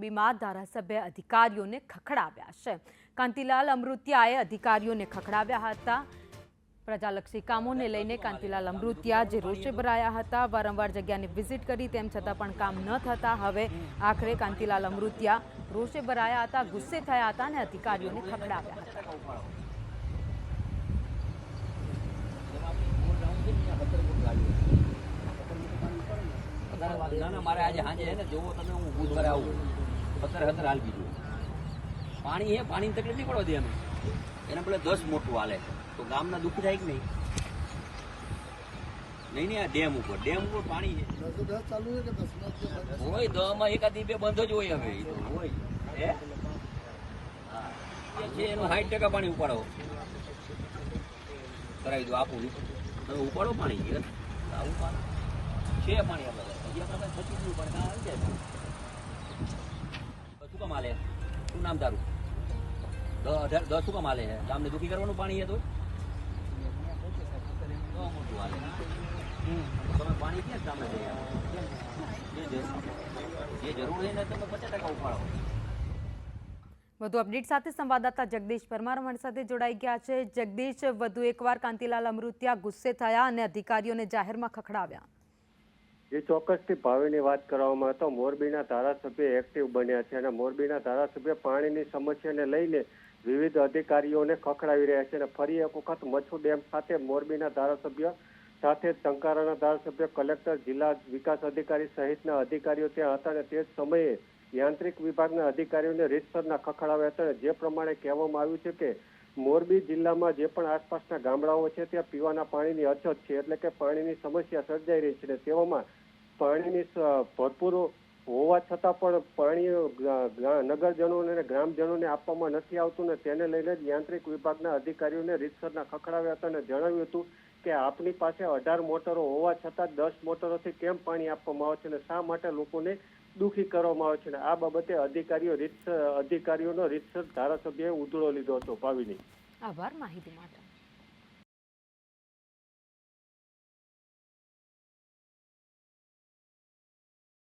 મોરબીમાં ધારાસભ્ય અધિકારીઓને ખખડાવ્યા છે। કાંતિલાલ અમૃતિયાએ અધિકારીઓને ખખડાવ્યા હતા। પ્રજાલક્ષી કામોને લઈને કાંતિલાલ અમૃતિયા જે રોષે ભરાયા હતા, વારંવાર જગ્યાને વિઝિટ કરી તેમ છતાં પણ કામ ન થતા હવે આખરે કાંતિલાલ અમૃતિયા રોષે ભરાયા હતા, ગુસ્સે થયા હતા અને અધિકારીઓને ખખડાવ્યા હતા। મારે આજે સાંજે છે ને જોવો તમે, હું બુધવારે આવું 17 હાલ બીજું પાણી હે, પાણીની તકલીફ નહીં પડવા દે અમે, એના પેલા 10 મોટું હાલે તો ગામના દુઃખ થાય કે નહીં? નહીં આ ડેમ ઉપર પાણી છે હોય 10 માં એકાદી બે બંધ જ હોય, હવે હોય હે છે એનું 60% પાણી ઉપાડો કરાવી દો, આપું તમે ઉપાડો પાણી છે પાણી આપણે શું કામ હાલે? શું નામ તારું? 10 શું કામ હાલે? ગામને દુઃખી કરવાનું પાણી છે તો મોટું હાલે તમે પાણી ક્યાં ગામે જે જરૂર હોય ને તમે 50% ઉપાડો। વધુ અપડેટ સાથે સંવાદદાતા જગદીશ પરમાર અમારી સાથે જોડાઈ ગયા છે। જગદીશ, વધુ એકવાર કાંતિલાલ અમૃતિયા ગુસ્સે થયા અને અધિકારીઓને જાહેરમાં ખખડાવ્યા। જે ચોક્કસથી ભાવિની વાત કરવામાં તો મોરબીના ધારાસભ્ય એક્ટિવ બન્યા છે અને મોરબીના ધારાસભ્ય પાણીની સમસ્યાને લઈને વિવિધ અધિકારીઓને ખખડાવી રહ્યા છે અને ફરી એક વખત મચ્છુ ડેમ સાથે મોરબીના ધારાસભ્ય સાથે ટંકારાના ધારાસભ્ય, કલેક્ટર, જિલ્લા વિકાસ અધિકારી સહિતના અધિકારીઓ ત્યાં હતા અને તે જ સમયે યાંત્રિક વિભાગના અધિકારીઓને રીતસરના ખખડાવ્યા હતા। જે પ્રમાણે કહેવામાં આવ્યું છે કે મોરબી જિલ્લામાં જે પણ આસપાસના ગામડાઓ છે ત્યાં પીવાના પાણીની અછત છે, એટલે કે પાણીની સમસ્યા સર્જાઈ રહી છે। તેવામાં પાણીની ભરપૂર હોવા છતાં પણ પાણી નગરજનોને અને ગ્રામજનોને આપવામાં નથી આવતું ને તેને લઈને જ યાંત્રિક વિભાગના અધિકારીઓને રીતસરના ખખડાવ્યા હતા અને જણાવ્યું હતું કે આપની પાસે 18 મોટરો હોવા છતાં 10 મોટરોથી કેમ પાણી આપવામાં આવે છે અને શા માટે લોકોને દુઃખી કરવામાં આવે છે અને આ બાબતે અધિકારીઓનો રીતસર ધારાસભ્યએ ઉધડો લીધો હતો। ભાવિની, આભાર માહિતી માટે।